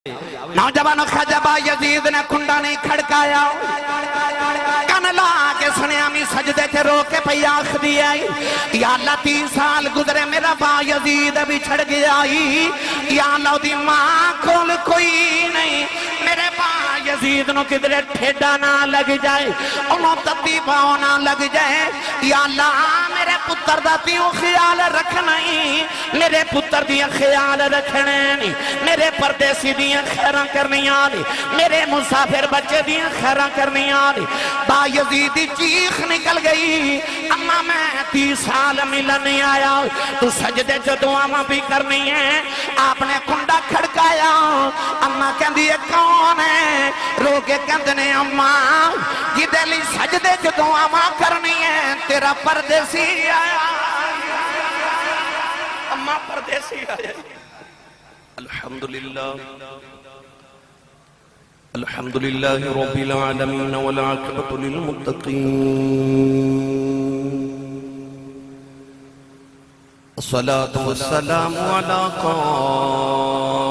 نوجوانوں خجبہ یزید نے کنڈا نہیں کھڑکایا کن لا کے سنیامی سجدے کے رو کے پہ آخ دیا یا اللہ 30 سال گزرے میرا با یزید بھی چھڑ گیا یا اللہ دی ماں کھول کوئی نہیں میرے با یزید نو کدرے ٹھیڈا نہ لگ جائے انہوں تتی باؤں نہ لگ جائے یا اللہ میرے پتر دا تیوں خیال رکھنا ہی میرے پتر دیا خیال رکھنے نہیں میرے پردیسی دیا خیران کرنی آلی میرے مسافر بچے دیا خیران کرنی آلی با یزیدی چیخ نکل گئی اما میں 30 سال ملن نہیں آیا تو سجدے جو دعا بھی کرنی ہے آپ نے کنڈا کھڑکایا اما کہن دیئے کون ہے رو کے کہندنے اما جدے لی سجدے جو دعا کرنی ہے تیرا پردیسی آیا اما پردیسی آیا الحمدللہ رب العالمین والعاقبۃ للمتقین الصلاة والسلام على قائد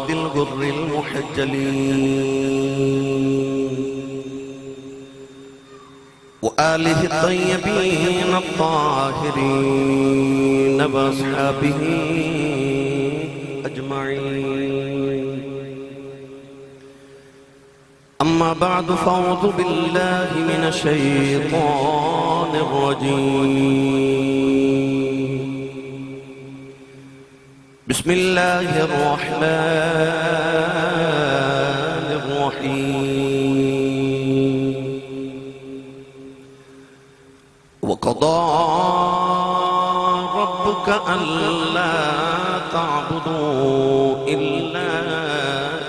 الغر المحجلين وآله الطيبين الطاهرين وأصحابه أجمعين أما بعد فأعوذ بالله من الشيطان الرجيم بسم الله الرحمن الرحيم وقضى ربك ألا تعبدوا إلا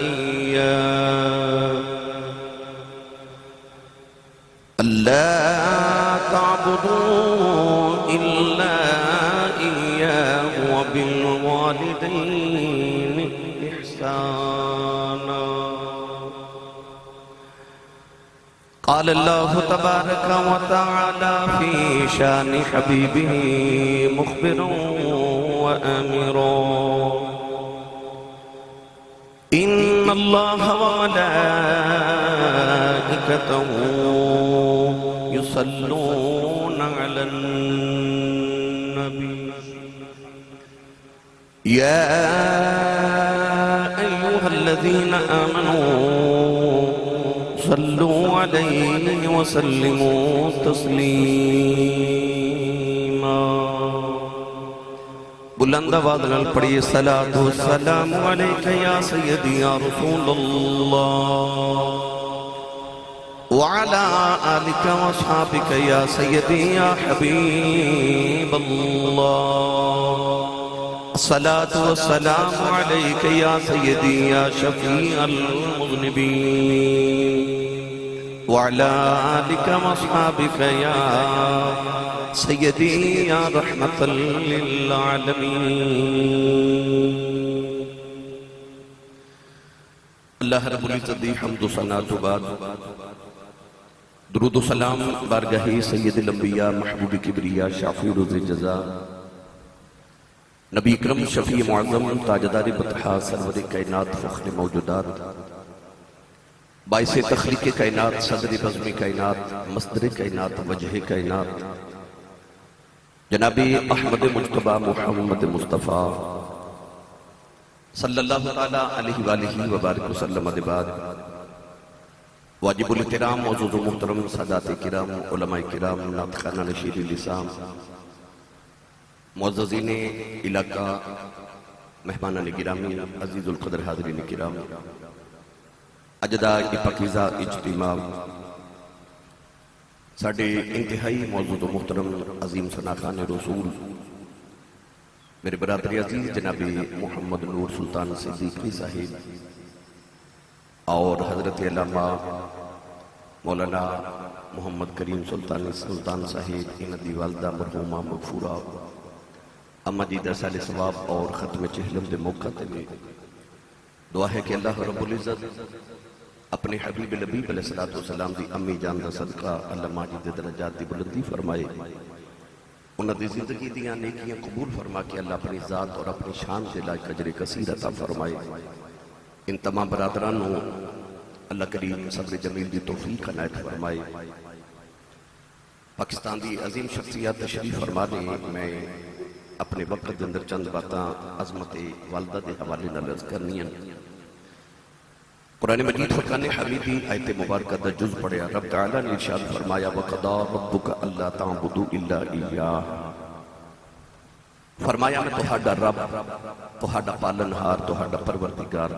إياه ألا تعبدوا إلا إياه وبالوالدين إحسانا قال الله تبارك وتعالى في شان حبيبه مخبرا وآمرا إن الله وملائكته يصلون على النبي يا أيها الذين آمنوا صلوا عليه وسلموا تسليما بلند آواز نال پڑھیے صلاة والسلام علیکہ یا سیدی یا رسول اللہ وعلى آلك وصحابك يا سيدي يا حبيب الله الصلاة والسلام عليك يا سيدي يا شفيع المذنبين وعلى آلك وصحابك يا سيدي يا رحمة للعالمين اللہ رب العزت دی حمد و ثنا تو بعد درود و سلام بارگاہ سید الانبیاء محبوب کبریاء شافی روز جزا نبی اکرم شفیع معظم تاجدار بطحا سرور کائنات فخر موجودات باعث تخلیق کائنات صدر بزم کائنات مصدر کائنات وجہ کائنات جناب احمد مجتبہ محمد مصطفیٰ صلی اللہ علیہ وآلہ وبارک وسلم بعد واجب الاحترام معزز و محترم سادات کرام علماء کرام ناطقان نشید لسان معززین علاقہ مہمانان گرامی عزیز القدر حاضرین کرام اجداء پاکیزہ اجتماع ساڑھے انتہائی معزز و محترم عظیم ثناخان رسول میرے برادر عزیز جناب محمد نور سلطان صدیقی صاحب اور حضرت علامہ مولانا محمد کریم سلطان صاحب اندی والدہ مرحومہ مغفورہ اما جیدہ سال ثواب اور ختم چہلم دے موقع میں دعا ہے کہ اللہ رب العزت اپنے حبیب لبیب علیہ السلام دی امی جان دا صدقہ اللہ ماجد درجات دی بلندی فرمائے انہوں نے زندگی دیا نیکیاں قبول فرما کے اللہ اپنی ذات اور اپنی شان سے لائق اجر کثیر عطا فرمائے ان تمام برادرانوں اللہ کریم صبر جمیل دی توفیق عنایت فرمائے۔ پاکستان دی عظیم شخصیات تشریف فرما دے، میں اپنے وقت اندر چند باتاں عظمت والدہ دے حوالے نال عرض کرنی ہیں۔ قرآن مجید فرقان حمیدی آیت مبارکہ دا جز پڑھیا، رب تعالیٰ نے ارشاد فرمایا وَقَضَىٰ رَبُّكَ أَلَّا تَعْبُدُوا إِلَّا إِيَّاهُ، فرمایا میں تہاڈا رب، تہاڈا پالنہار، تہاڈا پروردگار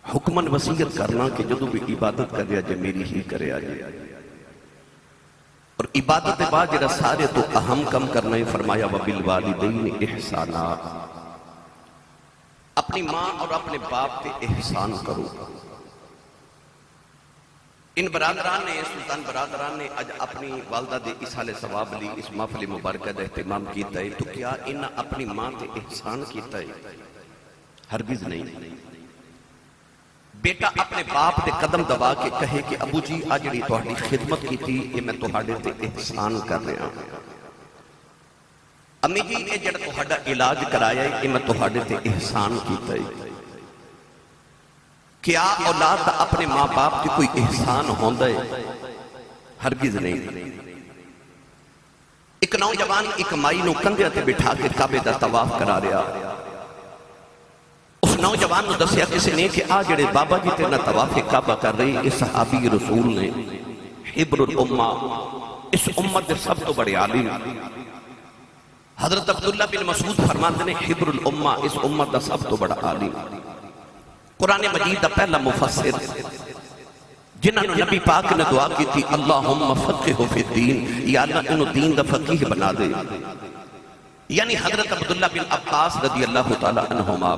حکمن وصیت کرنا کہ جدو بھی عبادت کریا جے میری ہی کرے آجے، اور عبادت بعد جڑا سارے تو اہم کم کرنا ہے، فرمایا وَبِالْوَالِدَيْنِ إِحْسَانًا، اپنی ماں اور اپنے باپ پہ احسان کرو۔ ان برادران نے، سلطان برادران نے آج اپنی والدہ دے اصحال ثواب لی، اس محفل مبارکہ دا اہتمام کیتا ہے، تو کیا انہاں اپنی ماں تے احسان کیتا ہے؟ ہرگز نہیں۔ بیٹا اپنے باپ تے قدم دبا کے کہے کہ ابو جی آج جڑی تہاڈی خدمت کیتی یہ میں تہاڈے تے احسان کر رہا ہوں، امی جی یہ جڑا تہاڈا علاج کرایا ہے یہ میں تہاڈے تے احسان کیتا ہے۔ کیا اولاد دا اپنے ماں باپ تے کوئی احسان ہوندا ہے؟ ہرگز نہیں۔ ایک نوجوان ایک مائی نو کندھے تے بٹھا کے کعبے دا طواف کرا رہا، اس نوجوان نو دسیا کسی نے کہ آ جڑے بابا جی تے نہ طواف کعبہ کر رہی، اس صحابی رسول نے حبر الامہ، اس امت دے سب تو بڑے عالم حضرت عبداللہ بن مسعود فرماتے ہیں حبر الامہ، اس امت دا سب تو بڑا عالم، قرآن مجید دا پہلا مفسر، جنہاں نے نبی پاک نے دعا کی تھی اللہم فقہہ فی الدین، یا اللہ انہوں دین دا فقیہ بنا دے، یعنی حضرت عبداللہ بن عباس رضی اللہ تعالی عنہما۔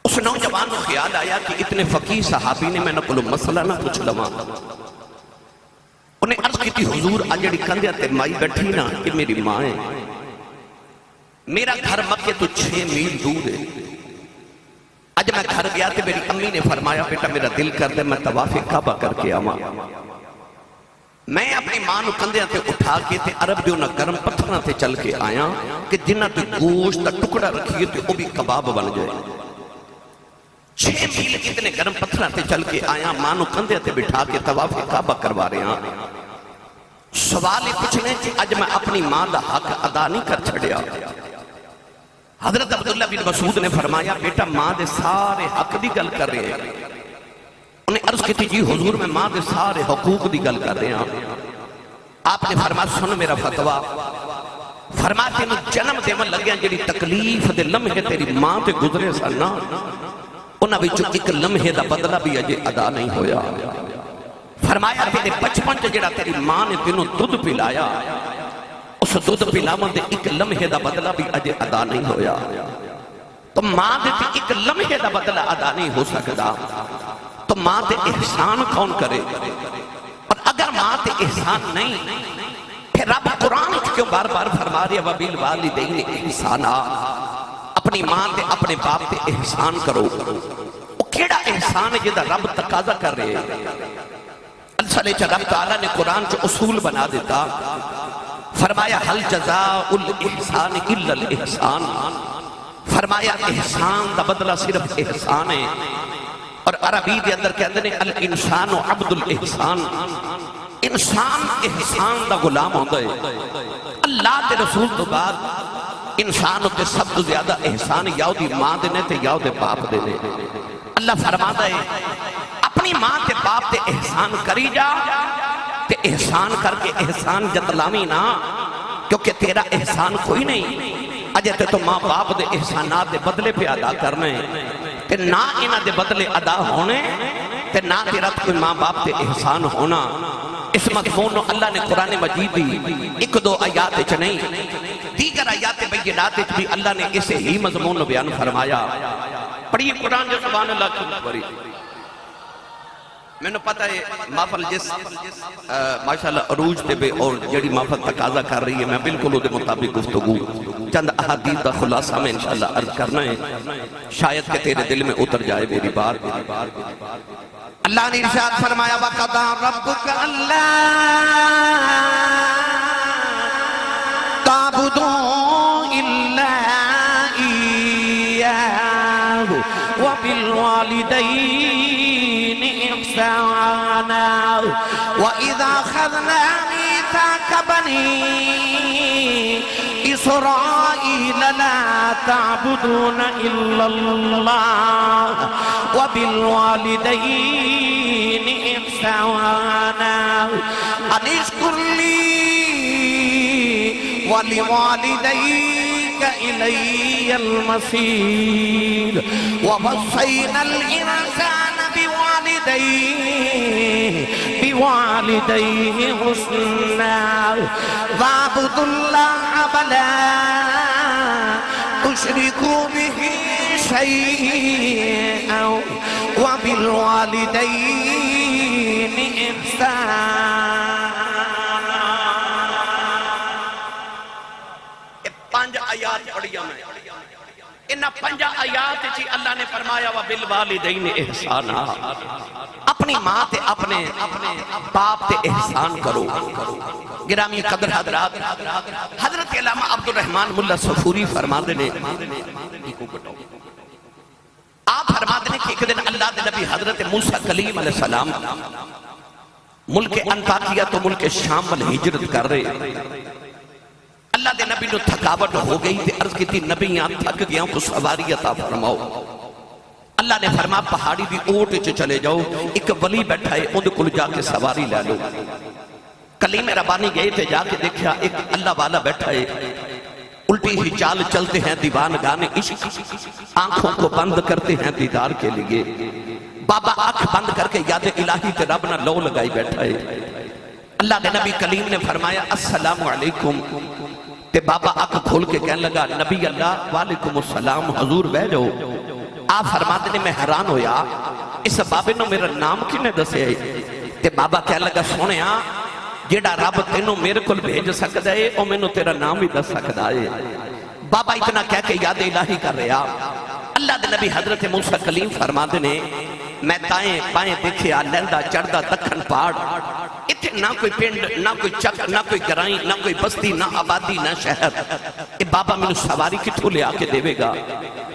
اس نوجوان کو خیال آیا کہ اتنے فقیہ صحابی نے میں نہ مسئلہ نہ پوچھ لما، انہیں عرض کی تھی حضور آجڑی کندھے تے مائی بیٹھی نا کہ میری ماں ہے، میرا گھر مکے تو 6 میل دور ہے، آج میں گھر گیا تے میری امی نے فرمایا بیٹا میرا دل کر دے میں طواف کعبہ کر کے آواں، میں اپنی ماں نو کندھے تے اٹھا کے تے عرب دیوں نہ گرم پتھراں تے چل کے آیا کہ جنہاں تے گوشت دا ٹکڑا رکھیے تے وہ بھی کباب بن جائے، 6 میل اتنے گرم پتھراں تے چل کے آیا، ماں نو کندھے تے بٹھا کے طواف کعبہ کروا رہے ہیں۔ سوال ہی پوچھنے کہ اج میں اپنی ماں دا حق ادا نہیں کر چھڑیا۔ حضرت عبداللہ بن مسعود نے فرمایا بیٹا ماں دے سارے حق دی گل کر رہے ہیں، انہیں عرض کی تھی جی حضور میں ماں دے سارے حقوق دی گل کر رہے ہیں۔ آپ نے فرمایا سن میرا فتویٰ، فرمایا تینوں جنم دیون لگیا جڑی تکلیف دے لمحے تیری ماں تے گزرے سنا، انہاں وچوں ایک لمحے دا بدلہ بھی اجے ادا نہیں ہویا۔ فرمایا تیرے بچپن چ جڑا تیری ماں نے تینوں دودھ پلایا، اس دودھ پلاون دے ایک لمحے دا بدلہ بھی اجے ادا نہیں ہویا، تو ماں دے ایک لمحے دا بدلہ ادا نہیں ہو سکتا، تو ماں تے احسان کون کرے؟ اور اگر ماں تے احسان نہیں پھر رب قرآن کیوں بار بار فرما رہے وَبِالْوَالِدَيْنِ إِحْسَانًا، اپنی ماں تے اپنے باپ تے احسان کرو۔ وہ کیڑا احسان ہے جدا رب تقاضا کر رہے ہیں؟ السلے چا رب تعالیٰ نے قرآن چا اصول بنا دیتا، فرمایا حل جزاء الاحسان الا الاحسان، فرمایا احسان دا بدلہ صرف احسان ہے، اور عربی دے اندر کہتے ہیں الانسان عبد الاحسان، انسان احسان دا غلام ہوتا ہے۔ اللہ دے رسول تو بعد انسان تے سب تو زیادہ احسان یا دی ماں دینے تے یا دے باپ دینے۔ اللہ فرماتا ہے اپنی ماں تے باپ تے احسان کری جا، تے احسان کر کے احسان جتلامی نا، کیونکہ تیرا احسان کوئی نہیں، اجے تے تو ماں باپ دے احسانات دے بدلے پہ ادا کرنے، تے نہ انہ دے بدلے ادا ہونے، تے نہ تیرا کوئی ماں باپ تے احسان ہونا۔ اس مضمون اللہ نے قرآن مجید بھی 1-2 آیات چ نہیں، دیگر آیات بینات بھی اللہ نے اسے ہی مضمون بیان فرمایا۔ پڑھیے قرآن جو سبحان اللہ کی بری، میں نے پتا ہے محفل جس ماشاءاللہ عروج تے بے اور جڑی محفل تقاضا کر رہی ہے، میں بالکل وہ دے مطابق گفتگو چند احادیث دا خلاصہ میں انشاءاللہ عرض کرنا ہے، شاید کہ تیرے دل میں اتر جائے میری بات۔ اللہ نے ارشاد فرمایا وَقَضَىٰ رَبُّكَ أَلَّا تَعْبُدُوا إِلَّا إِيَّاهُ وبالوالدين إحسانا وإذا أخذنا ميثاق بني إسرائيل لا تعبدون إلا الله وبالوالدين إحسانا أن اشكر لي ولوالديك إلي المصير ووصينا الإنسان بوالديه حسنا واعبدوا الله ولا تشركوا به شيئا وبالوالدين إحسانا. پانچ آیات پڑھیا میں انہاں پنجا آیات چی اللہ نے فرمایا وبالوالدین احسانا، اپنی ماں تے اپنے باپ تے احسان کرو. گرامی قدر حضرات، حضرت علامہ عبدالرحمن ملا صفوری فرماتے نے، آپ فرماتے ہیں کہ ایک دن اللہ دے نبی حضرت موسیٰ کلیم علیہ السلام ملک انطاکیہ تو ملک شام میں ہجرت کر رہے. اللہ دے نبی نو تھکاوٹ ہو گئی تے عرض کی تھی نبی یہاں تھک گیا کو سواری عطا فرماؤ. اللہ نے فرما پہاڑی دی اوٹ چ چلے جاؤ، ایک ولی بیٹھا ہے اُن کو جا کے سواری لے لو. کلیم ربانی گئے تھے، جا کے دیکھا ایک اللہ والا بیٹھا ہے، الٹی ہی چال چلتے ہیں دیوان گانے عشق، آنکھوں کو بند کرتے ہیں دیدار کے لیے. بابا آنکھ بند کر کے یاد الہی تے رب نہ لو لگائی بیٹھا ہے. اللہ دے نبی کلیم نے فرمایا السلام علیکم، تے بابا آنکھ کھول کے کہنے لگا نبی اللہ وعلیکم السلام حضور بہ جاؤ. آپ فرماتے نے میں حیران ہویا اس بابے نو میرا نام کنے دسے ہے. تے بابا کہنے لگا سونیا جیڑا رب تینوں میرے کل بھیج سکتا ہے او میں نو تیرا نام بھی دس سکتا ہے. بابا اتنا کہہ کے یاد الہی کر رہا. اللہ دے نبی حضرت موسیٰ کلیم فرماتے نے میں تائیں پائیں دیکھیا لیندہ چڑھدا دکھن پاڑ، اتھے نہ کوئی پنڈ نہ کوئی چک نہ کوئی گرائیں نہ کوئی بستی نہ آبادی نہ شہر. اے بابا میں نے سواری کتھوں لے آکے دے گا.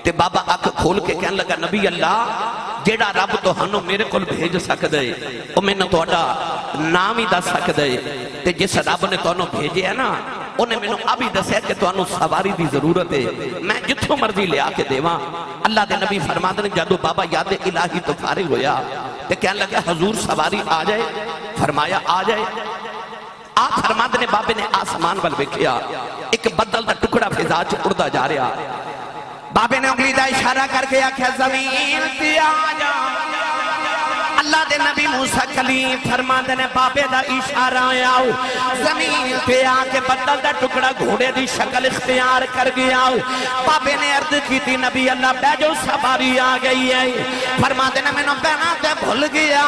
تے بابا آنکھ کھول کے کہنے لگا نبی اللہ جیڑا رب تو ہنو میرے کل بھیج سکتا ہے او میں نے توڑا نام ہی دس سکتا ہے. تے جس رب نے تو انہوں بھیجے ہے نا انہیں میں نے ابھی دسیا کہ تو انہوں سواری دی ضرورت ہے، میں جتھوں مرضی لے آکے دیواں. اللہ دے نبی فرماتے ہیں جادو بابا یاد الہی تو فارغ ہویا تے کہنے لگا حضور سواری آ جائے. فرمایا آ جائے. آپ فرماتے ہیں بابے نے آسمان بل بکھیا، ایک بدل دا ٹکڑا فضا چ اڑدا جا رہا. بابے نے انگلی دا اشارہ کر کے آکھیا زمین تے آ جا. اللہ دے نبی موسیٰ کلیم فرماتے نے بابے دا اشارہ آؤ زمین پہ آکے بدل دا ٹکڑا گھوڑے دی شکل اختیار کر گیا. بابے نے عرض کی تھی نبی اللہ بیجو سواری آ گئی ہے. فرماتے نے میں نے بہنا تے بھول گیا.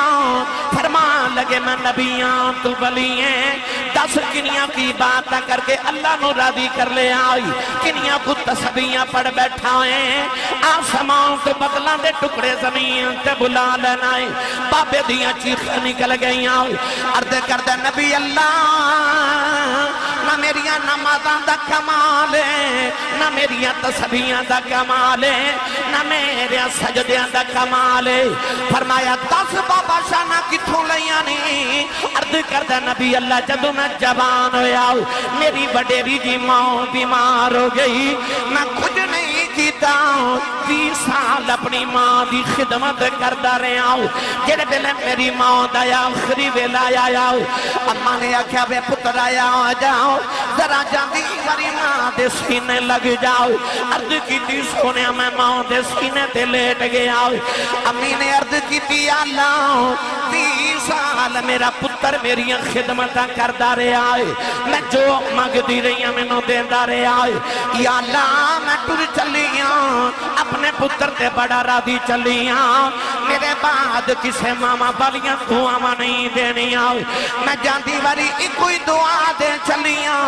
فرمان لگے میں نبیاں تو ولی ہیں، 10 کنیاں کی بات کر کے اللہ نو راضی کر لے آئی. کنیاں کو تسبیحاں پڑھ بیٹھا ہے، آسمان تو بدلاں دے ٹکڑے زمین تے بلا لینا ہے. بابے دیاں چیخیں نکل گئیاں. عرض کردہ نبی اللہ نہ میریاں نمازاں دا کمال ہے، نہ میریاں تسبیحاں دا کمال ہے، نہ میریاں سجدیاں دا کمال ہے. فرمایا 10 بابا شانہ کتھوں لیاں نہیں. عرض کردہ نبی اللہ جدو میں جوان ہویا میری وڈیری جی ماں بیمار ہو گئی، میں کچھ نہیں کیتا. 20 سال اپنی ماں دی خدمت کردہ رہے آؤ. جڑے بلے میری ماں دا آخری ویلا آیا. اماں نے آکھیا بے پتر آیا آ جاؤ ذرا جاندی وری ماں دے سینے لگ جاؤ. عرض کی تھی سونے میں ماں دے سینے تے لیٹ گیا. امی نے عرض کی تھی اللہ 20 سال میرا پتر میری خدمت کردہ رہا ہے، میں جو مانگ دی رہی ہوں میں نو دیندہ رہا ہے. یا اللہ میں ٹر چلیاں اپنے پتر تے بڑا راضی چلیاں، میرے بعد کسے ماما بالیاں دعا نہیں دینیاں. میں جاندی واری ایک کوئی دعا دے چلیاں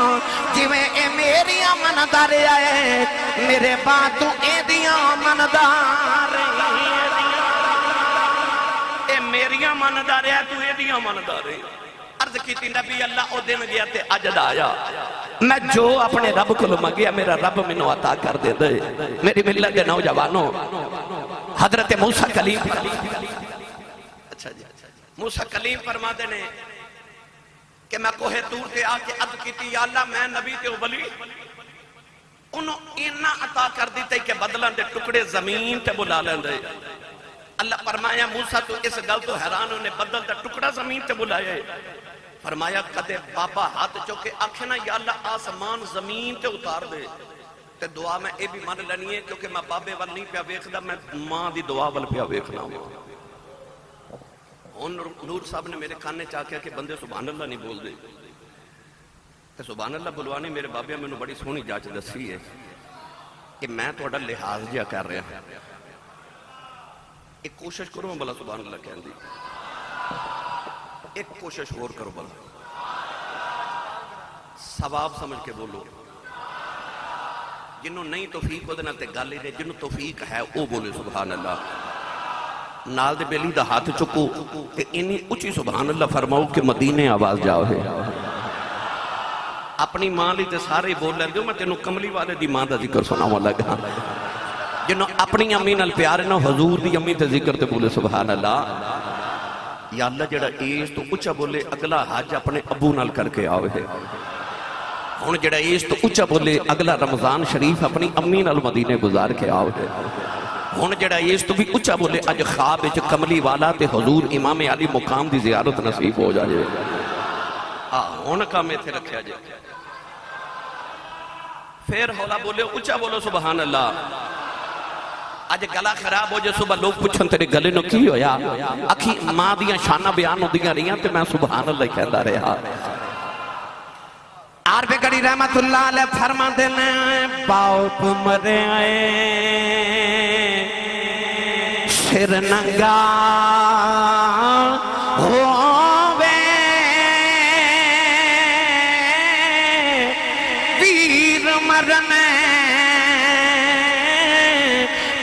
جویں اے میری امندار آئے میرے بعد تو اے دیاں امندار اے میری امندار ہے تو اے دیاں امندار ہے. عرض کی تھی نبی اللہ او دن گیا تے اجد آیا. میں جو اپنے رب کو منگیا میرا رب مینوں عطا کر دے دے. میری ملت کے نوجوانوں حضرت موسیٰ کلیم اچھا جی موسیٰ کلیم فرما دے نے کہ میں کوہ طور تے آ کے عرض کیتی یا اللہ میں نبی تے ولی انہوں اینا عطا کر دیتے کہ بدلن دے ٹکڑے زمین تے بلا لیں دے. اللہ فرمایا موسیٰ تو اس گل تو حیران ہونے بدل دا ٹکڑا زمین تے بلائے. فرمایا کدے بابا ہاتھ چوکے آکھنا یا اللہ آسمان زمین تے اتار دے تے دعا میں اے بھی مان لینی ہے کیونکہ میں بابے وال نہیں پیا ویکھدا میں ماں دی دعا وال پیا ویکھنا ہوں. نور صاحب نے میرے کھانے چاہیا کہ بندے سبحان اللہ نہیں بول دے تے سبحان اللہ بلوانے میرے بابے میں بڑی سونی جاچ دسی ہے کہ میں تھوڑا لحاظ جا کر رہا ہوں. ایک کوشش کرو بلا سبحان اللہ کہن دی ایک کوشش اور کرو بلا ثواب سمجھ کے بولو. جنہوں نہیں توفیق ہو دینا تے گل ہی جنہوں توفیق ہے وہ بولے سبحان اللہ. نال دے بیلی دا ہاتھ چکو کہ انہی اچھی سبحان اللہ فرماؤ کہ مدینے آواز جاؤ ہے. اپنی ماں لی تے سارے بول لیں دو میں تینوں کملی والے دی ماں دا ذکر سناؤں لگا. جنہوں اپنی امی نال پیارے نہ حضور دی امی تے ذکر تے بولے سبحان اللہ. یا اللہ جڑا ایس تو اچھا بولے اگلا حج اپنے ابو نال کر کے آوے ہے. ہون جڑا ایس تو اچھا بولے اگلا رمضان شریف اپنی امی نال مدینے گزار کے آوے ہے. ہون جڑا ایس تو بھی اچھا بولے اج خواب اچھ کملی والا تے حضور امام علی مقام دی زیارت نصیب ہو جائے. ہون کا میں تھے رکھیا جائے پھر ہولا بولے اچھا بولو سبحان اللہ. آج گلا خراب ہو جائے صبح لوگ پوچھن تیرے گلے نو کی ہویا اکھی ماں دیاں شانہ بیان ہو دیاں رہیاں تے میں سبحان اللہ کہتا رہا. عرب گڑی رحمت اللہ علیہ فرما دینے باپ مرے آئے سر ننگا ہووے ویر مرنے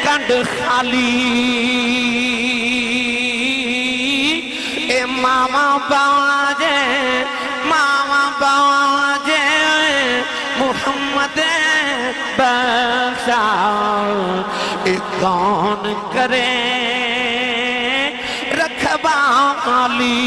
کنڈ خالی اے ماما باجے ماما باجے محمد بخشا اے کون کرے رکھوالی.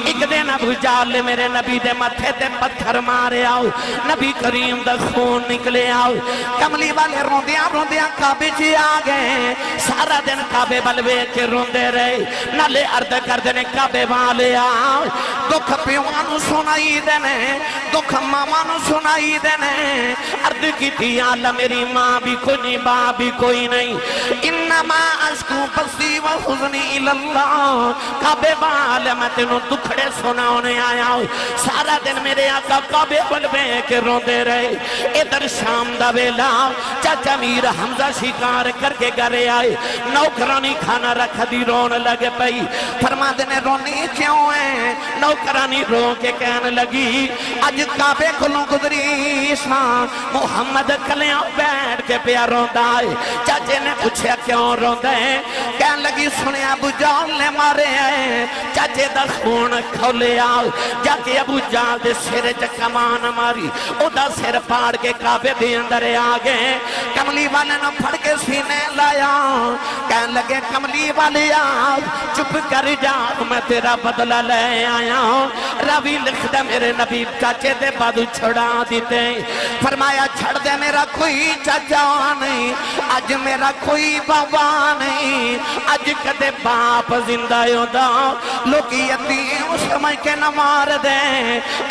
ایک دن ابو جہل میرے نبی دے متھے تے پتھر مارے آؤ نبی کریم دا خون نکلے آؤ. کملی والے روندیاں روندیاں کعبے چی آگئے سارا دن کعبے بلوے کے روندے رہے نالے عرض کر دینے کعبے والے آؤ. دکھ پیوانو سنائی دینے دکھ مامانو سنائی دینے عرض کی تھی اللہ میری ماں بھی کوئی نہیں باپ بھی کوئی نہیں انما اشکو بسی و حزنی الاللہ. کعبے والے میں تینوں دکھڑے سناؤنے آیا ہوں سارا دن میرے آقا کعبے بلوے کے روندے رہے. ادھر شام دا ویلا چاچا میر حمزہ شکار کر کے گھرے آئے نوکرانی کھانا رکھ دی رون لگ پئی. فرما دینے رونی کیوں ہے نوکرانی رو کے کہنے لگی آج کعبے کھلوں گزری شان محمد کلیاں بیٹھ کے پیا روندہ آئے. چاچے نے پوچھا کیوں روندہ ہے کہنے لگی سنے ابو جہل نے مارے ہیں چاچے دا خون کھولے آؤ جا کے ابو جہل دے سر کمان ماری او دا سر پاڑ کے کعبے دے اندر آگے. کملی والے نے پھڑ کے سینے لایا کہنے لگے کملی والے آؤ چپ کر جا میں تیرا بدلہ لے آیا ہوں. روی لکھ دے میرے نبی چاچے دے بادو چھڑا دیتے فرمایا چھڑ دے میرا کوئی چاچا نہیں آج میرا کوئی بابا نہیں آج کدے باپ زندہ ہوتا لوگ یتیم سمجھ کے نہ مار دے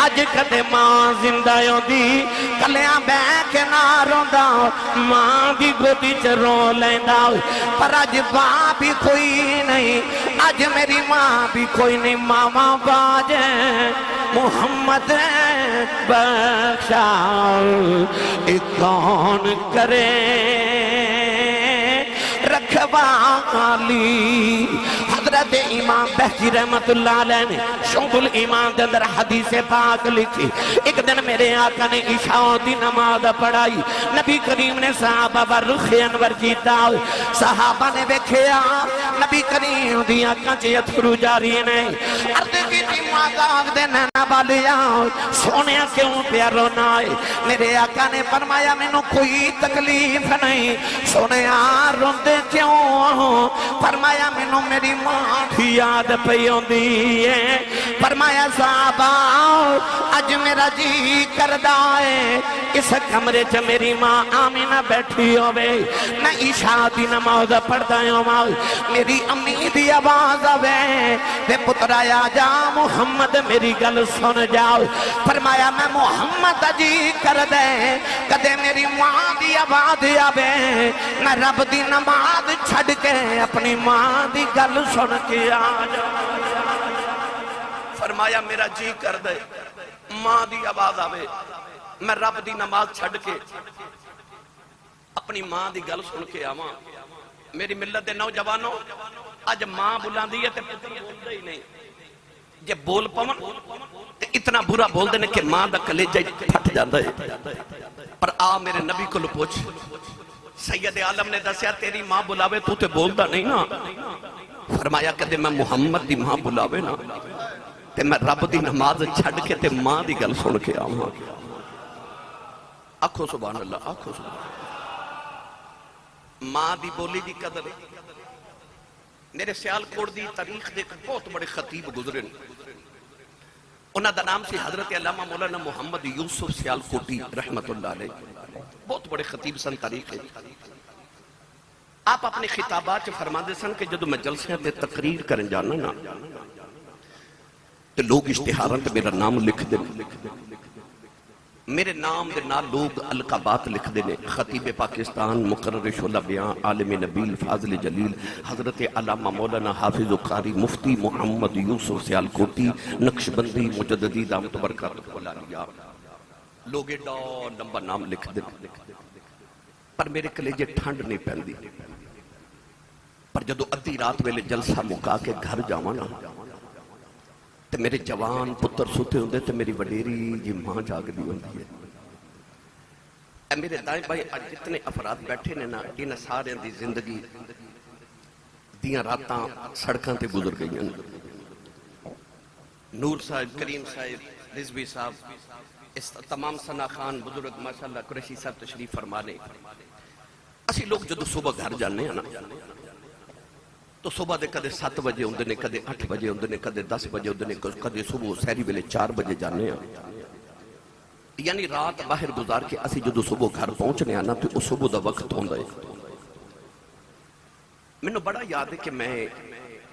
آج کدے ماں زندہ ہوتی کلیاں بے کے نہ روندا ماں بھی گودی چ رو لیندا پر آج باپ بھی کوئی نہیں آج میری ماں بھی کوئی نہیں ماما باجے محمد بخشا اے کون کرے رکھوالی. حضرت امام بہجی رحمت اللہ علیہ نے شعب الایمان دے اندر حدیث پاک لکھی. ایک دن میرے آقا نے عشاء دی نماز پڑھائی نبی کریم نے صحابہ پر رخ انور کیتا صحابہ نے ویکھیا نبی کریم دی آقا چے اتھرو جاری نے عرض کیتی ماں دے نینا بالیا سونیا کیوں پیا رونا ہے میرے آقا نے فرمایا مینوں کوئی تکلیف نہیں سونیا روندے کیوں فرمایا مینوں میری ماں کی یاد پئی ہوندی ہے فرمایا صحابہ اج میرا جی کردا ہے اس کمرے چ میری ماں آمینہ بیٹھی ہوئے میں عشاء دی نماز پڑھدا ہوں میری امی دی آواز آوے تے پترا آ جا محمد میری گل سن جاؤ فرمایا میں محمد جی کر دے کدے میری ماں دی آواز آوے میں رب دی نماز چھڑ کے اپنی ماں دی گل سن کے آ جا فرمایا میرا جی کر دے ماں دی آواز آوے میں رب دی نماز چھڑ کے اپنی ماں دی گل سن کے آواں میری ملت دے نوجوانوں اج ماں بلاندی ہے تے پتر بولدا ہی نہیں جے بول پون تے اتنا برا بول دے کہ ماں دا کلیجہ پھٹ جاندا ہے پر آ میرے نبی کو پوچھ سید عالم نے دسیا تیری ماں بلاوے تو تے بولدا نہیں نا فرمایا کدے میں محمد دی ماں بلاوے نا تے میں رب دی نماز چھڑ کے تے ماں دی گل سن کے آواں آکھو سبحان اللہ آکھو سبحان اللہ ماں دی بولی دی قدر میرے سیالکوٹ دی تاریخ دے بہت بڑے خطیب گزرے انہاں دا نام سی حضرت علامہ مولانا محمد یوسف سیالکوٹی رحمت اللہ علیہ بہت بڑے خطیب سن تاریخ ہے آپ اپنے خطابات فرما دے سن کہ جدو میں جلسے تے تقریر کرن جانا نا تے لوگ اشتہارات میرا نام لکھ دے میرے نام دے نال لوگ القابات لکھ دینے خطیب پاکستان مقرر شعلہ بیان عالم نبیل فاضل جلیل حضرت علامہ مولانا حافظ قاری مفتی محمد یوسف سیالکوٹی نقشبندی مجددی دامت برکات خلالیا لوگ ایڈا لمبا نام لکھ دینے پر میرے کلیجے ٹھنڈ نہیں پہندی پر جدو ادھی رات ویلے جلسہ مکا کے گھر جاوانا تے میرے جوان پتر سوتے ہوندے تے میری وڈیری جی ماں جاگ دی ہوندی ہے اے میرے دائیں بھائی آج جتنے افراد بیٹھے نے نا ان سارے دی زندگی دیاں راتاں سڑکاں تے گزر گئی ہیں نور صاحب کریم صاحب رضوی صاحب اس تمام ثنا خان بزرگ ماشاءاللہ قریشی صاحب تشریف فرمانے اسی لوگ جدو صبح گھر جانے ہیں نا تو صبح دے کدے 7 بجے ہوندے نے کدے 8 بجے ہوندے نے کدے 10 بجے ہوندے نے کدے صبح سحری ویلے 4 بجے جانے ہیں یعنی رات باہر گزار کے اسی جدو صبح گھر پہنچنے آنا تو اس صبح دا وقت ہوندا ہے میں بڑا یاد ہے کہ میں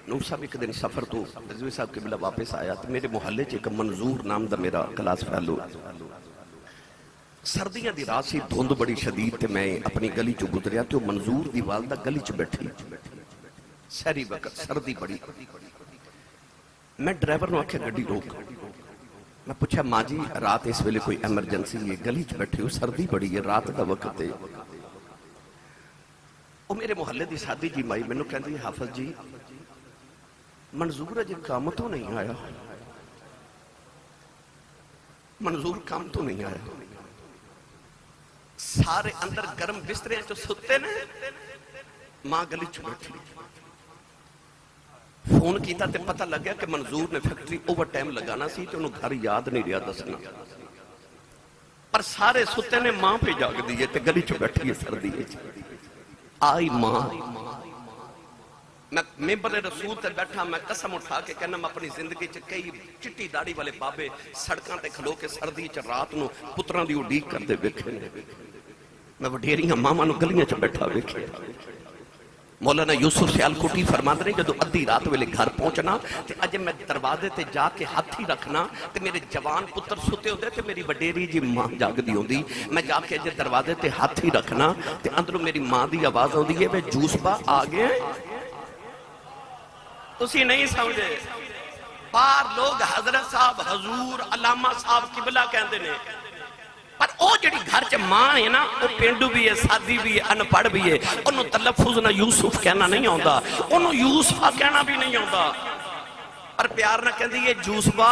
نور صاحب ایک دن سفر تو رضوی صاحب کے بلا واپس آیا تو میرے محلے چ ایک منظور نام دا میرا کلاس فیلو سردیاں دی رات سی دھند بڑی شدید تے میں اپنی گلی چ گزریا تو منظور دی والدہ گلی چ بیٹھی سہری وقت سردی بڑی میں ڈرائیور نو آکھیا گڈی روک میں پوچھا ماں جی رات اس ویلے کوئی ایمرجنسی ہے گلی چ بیٹھے ہو سردی بڑی ہے رات دا وقت ہے وہ میرے محلے دی سادی جی مائی مینوں کہندی حافظ جی منظور اجے کام تو نہیں آیا منظور کام تو نہیں آیا سارے اندر گرم بسترے جو ستے نے ماں گلی چ بیٹھی فون کیتا تے پتہ لگ گیا کہ منظور نے فیکٹری اوور ٹائم لگانا سی تو انہوں گھر یاد نہیں رہا دسنا پر سارے ستے نے ماں پہ جاگ دیئے تے گلی چ بیٹھی ہے سردی آئی ماں میں ممبر رسول تے بیٹھا میں قسم اٹھا کے کہنا میں اپنی زندگی چ کئی چٹی داڑھی والے بابے سڑکاں تے کھلو کے سردی چ رات نو پتراں دی اڈیک کردے ویکھے میں وڈیریاں ماما نو گلیاں چ بیٹھا ویکھے مولانا یوسف سیالکوٹی فرماتے ہیں جدو ادھی رات ویلے گھر پہنچنا تے اجے میں دروازے تے جا کے ہاتھ ہی رکھنا تے میرے جوان پتر ستے ہوندے تے میری وڈیری جی ماں جاگ دی ہوندی میں جا کے اجے دروازے تے ہاتھ ہی رکھنا تے اندروں میری ماں دی آواز ہوندی ہے وے جوس با آ گئے تسی نہیں سمجھے پار لوگ حضرت صاحب حضور علامہ صاحب قبلہ کہندے نے پر او جڑی گھر چ ماں ہے نا او پینڈو بھی ہے سادی بھی ہے ان پڑھ بھی ہے انہوں تلفظ نہ یوسف کہنا نہیں آندا انہوں یوسفہ کہنا بھی نہیں آندا پر پیار نہ کہندی ہے جوسبا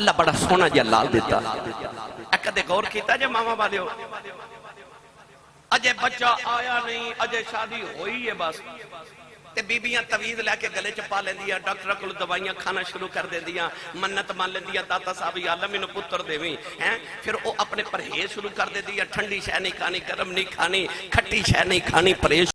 اللہ بڑا سونا جا لال دیتا. کدے غور کیتا جے ماما والیو اجے بچہ آیا نہیں اجے شادی ہوئی ہے بس تے بیبیاں تویز لے کے گلے چ پا لیندیاں ڈاکٹر کول دوائیاں کھانا شروع کر دیندیاں منت مان لیندیاں داتا صاحب یا اللہ مینوں پتر دیویں ہیں پھر او اپنے پرہیز شروع کر دیندیاں ٹھنڈی شے نہیں کھانی گرم نہیں کھانی کھٹی شے نہیں کھانی پرہیز